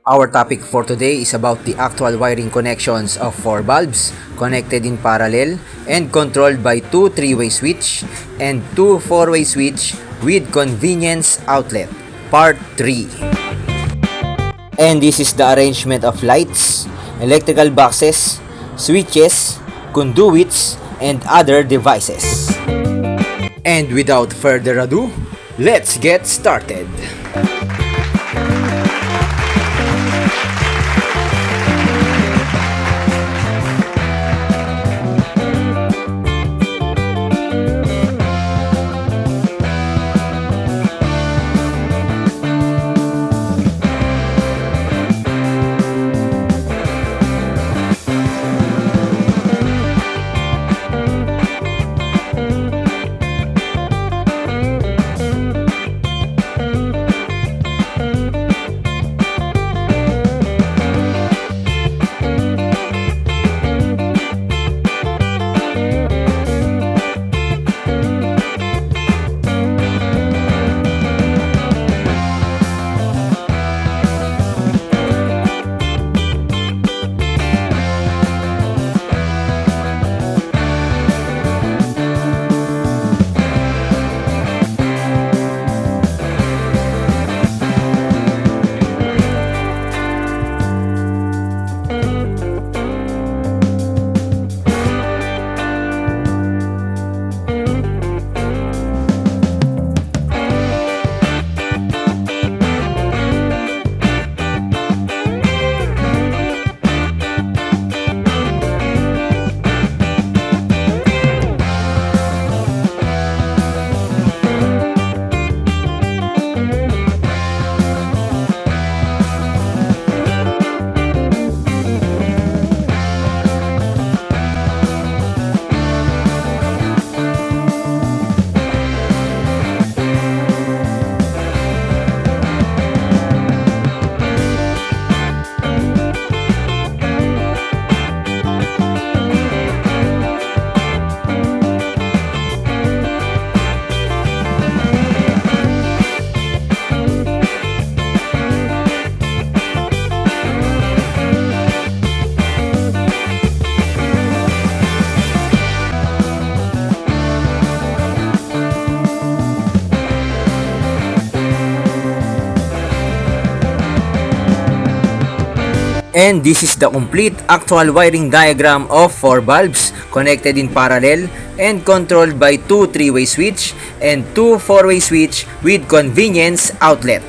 Our topic for today is about the actual wiring connections of 4 bulbs connected in parallel and controlled by 2 3-way switch and 2 4-way switch with convenience outlet, part 3. And this is the arrangement of lights, electrical boxes, switches, conduits, and other devices. And without further ado, let's get started. And this is the complete actual wiring diagram of 4 bulbs connected in parallel and controlled by 2 3-way switch and 2 4-way switch with convenience outlet.